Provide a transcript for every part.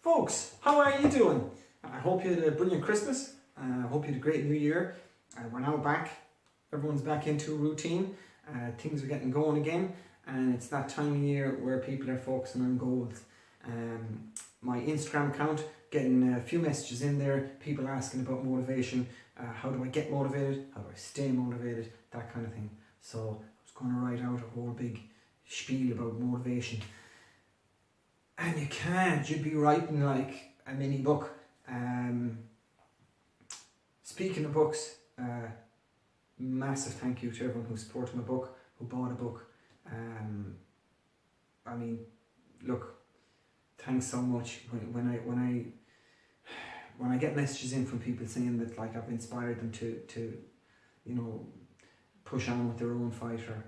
Folks, how are you doing? I hope you had a brilliant Christmas. I hope you had a great New Year. We're now back. Everyone's back into a routine. Things are getting going again, and it's that time of year where people are focusing on goals. My Instagram account, getting a few messages in there, people asking about motivation. How do I get motivated? How do I stay motivated? That kind of thing. So I was going to write out a whole big spiel about motivation. And you can't, you'd be writing like a mini book. Speaking of books, massive thank you to everyone who supported my book, who bought a book. I mean, look, thanks so much. When I get messages in from people saying that like I've inspired them to you know, push on with their own fight or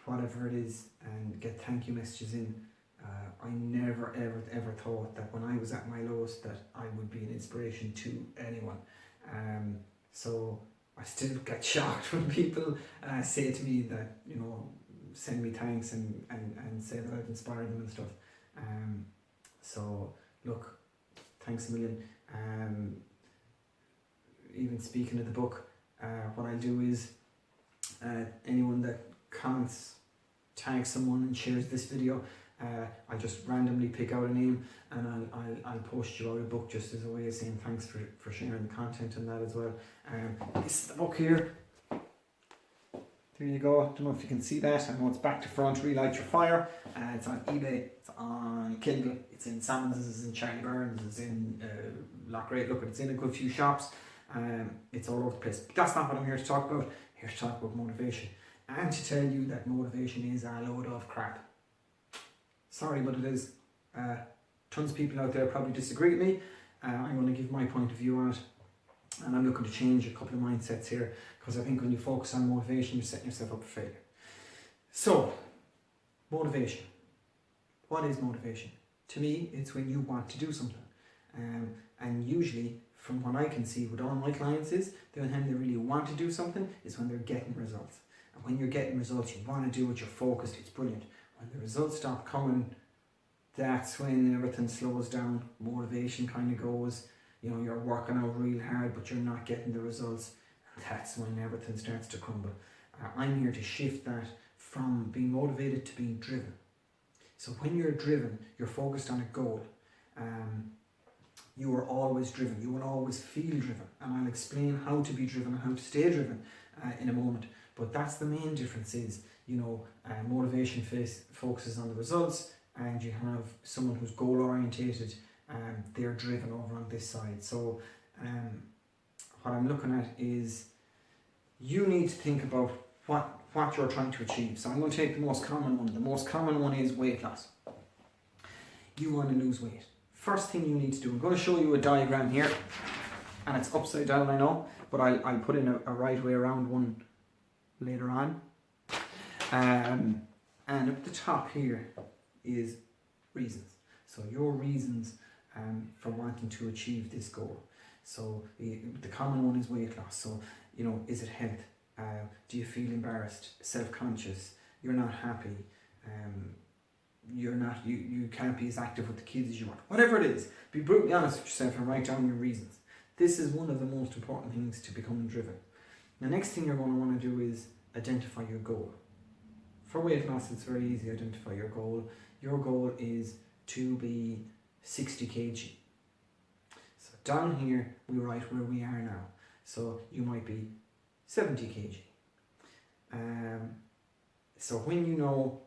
whatever it is, and get thank you messages in. I never ever thought that when I was at my lowest that I would be an inspiration to anyone. So I still get shocked when people say to me that, you know, send me thanks and say that I've inspired them and stuff. So look, thanks a million. Even speaking of the book, what I do is anyone that comments, tags someone and shares this video, I just randomly pick out a name and I'll post you out a book just as a way of saying thanks for sharing the content and that as well. This is the book here. There you go. I don't know if you can see that. I know it's back to front, Relight Your Fire. It's on eBay, it's on Kindle, it's in Salmons, it's in Charlie Burns, it's in Loughrea. Look, it's in a good few shops. It's all over the place. But that's not what I'm here to talk about. I'm here to talk about motivation. And to tell you that motivation is a load of crap. Sorry, but it is. Tons of people out there probably disagree with me. I'm going to give my point of view on it. And I'm looking to change a couple of mindsets here, because I think when you focus on motivation, you're setting yourself up for failure. So, motivation. What is motivation? To me, it's when you want to do something. And usually, from what I can see with all my clients, is the only time they really want to do something is when they're getting results. And when you're getting results, you want to do it, you're focused, it's brilliant. When the results stop coming, that's when everything slows down, motivation kind of goes. You know, you're working out real hard, but you're not getting the results. That's when everything starts to crumble. I'm here to shift that from being motivated to being driven. So when you're driven, you're focused on a goal. You are always driven. You will always feel driven. And I'll explain how to be driven and how to stay driven in a moment. But that's the main difference is, you know, motivation focuses on the results, and you have someone who's goal orientated and they're driven over on this side. So what I'm looking at is you need to think about what you're trying to achieve. So I'm going to take the most common one. The most common one is weight loss. You want to lose weight. First thing you need to do, I'm going to show you a diagram here, and it's upside down, I know, but I'll put in a right way around one later on. And at the top here is reasons. So your reasons for wanting to achieve this goal. So the common one is weight loss. So, you know, is it health? Do you feel embarrassed, self-conscious? You're not happy. You can't be as active with the kids as you want. Whatever it is, be brutally honest with yourself and write down your reasons. This is one of the most important things to becoming driven. The next thing you're going to want to do is identify your goal. For weight loss, it's very easy to identify your goal. Your goal is to be 60 kg. So down here, we write where we are now. So you might be 70 kg. So when you know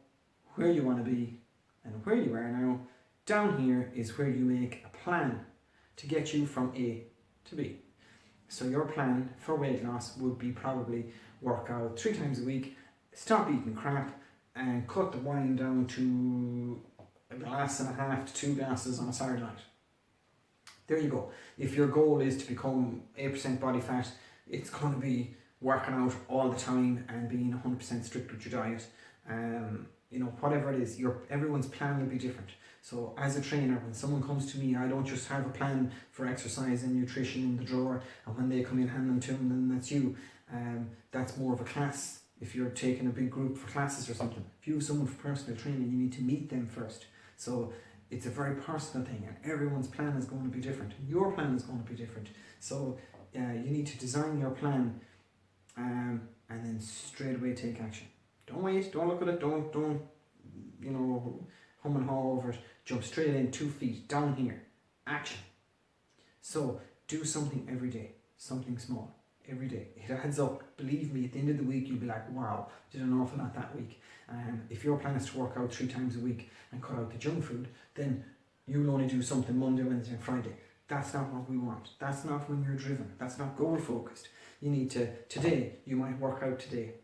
where you want to be and where you are now, down here is where you make a plan to get you from A to B. So your plan for weight loss would be probably work out 3 times a week, stop eating crap, and cut the wine down to 1.5 glasses to 2 glasses on a Saturday night. There you go. If your goal is to become 8% body fat, it's going to be working out all the time and being 100% strict with your diet. You know, whatever it is, everyone's plan will be different. So as a trainer, when someone comes to me, I don't just have a plan for exercise and nutrition in the drawer, and when they come in, hand them to them, then that's you. That's more of a class. If you're taking a big group for classes or something, if you have someone for personal training, you need to meet them first. So It's a very personal thing, and everyone's plan is going to be different. Your plan is going to be different. So you need to design your plan and then straight away take action. Don't wait, don't look at it, don't hum and haw over it. Jump straight in, 2 feet, down here. Action. So do something every day, something small, every day. It adds up. Believe me, at the end of the week, you'll be like, wow, did an awful lot that week. If your plan is to work out 3 times a week and cut out the junk food, then you'll only do something Monday, Wednesday and Friday. That's not what we want. That's not when you're driven. That's not goal focused. You need to, today, you might work out today.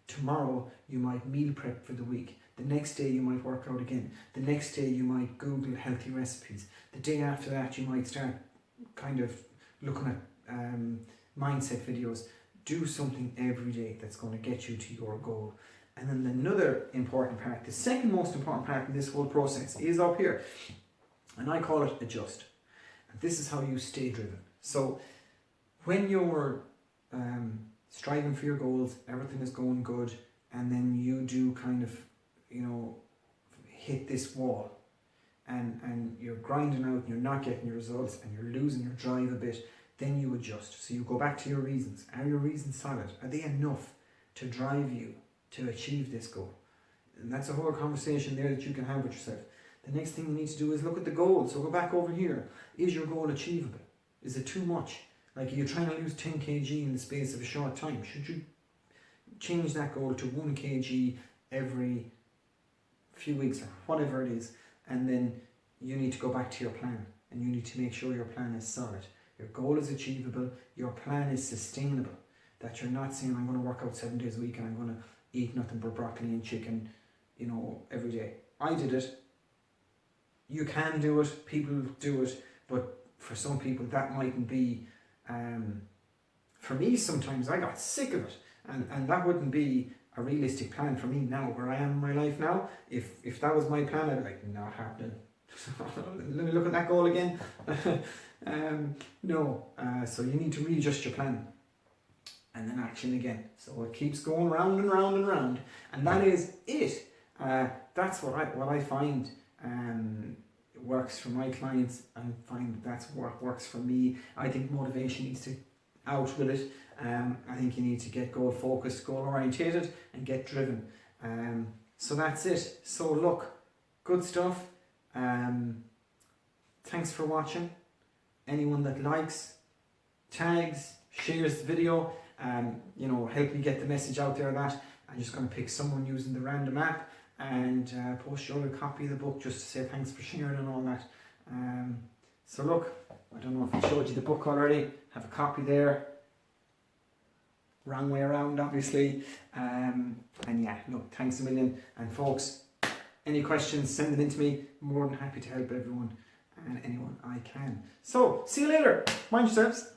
Tomorrow, you might meal prep for the week. The next day, you might work out again. The next day, you might Google healthy recipes. The day after that, you might start kind of looking at mindset videos. Do something every day that's going to get you to your goal. And then another important part, the second most important part in this whole process is up here. And I call it adjust. And this is how you stay driven. So when you're striving for your goals, everything is going good, and then you do kind of, hit this wall, and you're grinding out and you're not getting your results and you're losing your drive a bit, then you adjust. So you go back to your reasons. Are your reasons solid? Are they enough to drive you to achieve this goal? And that's a whole conversation there that you can have with yourself. The next thing you need to do is look at the goal. So go back over here. Is your goal achievable? Is it too much? Like, you're trying to lose 10 kg in the space of a short time. Should you change that goal to 1 kg every few weeks or whatever it is? And then you need to go back to your plan, and you need to make sure your plan is solid. Your goal is achievable. Your plan is sustainable. That you're not saying, I'm going to work out 7 days a week and I'm going to eat nothing but broccoli and chicken, every day. I did it. You can do it. People do it. But for some people, that mightn't be. For me, sometimes I got sick of it. And that wouldn't be a realistic plan for me now, where I am in my life now. If that was my plan, I'd be like, not happening. Let me look at that goal again. No. So you need to readjust your plan. And then action again. So it keeps going round and round and round. And that is it. That's what I find works for my clients. I find that's what works for me. I think motivation needs to out with it. I think you need to get goal focused, goal orientated, and get driven. So that's it. So look, good stuff. Thanks for watching. Anyone that likes, tags, shares the video, help me get the message out there that I'm just going to pick someone using the random app and post your other copy of the book just to say thanks for sharing and all that. So look, I don't know if I showed you the book already. Have a copy there. Wrong way around, obviously. And yeah, look, thanks a million. And folks, any questions, send them in to me. More than happy to help everyone and anyone I can. So, see you later. Mind yourselves.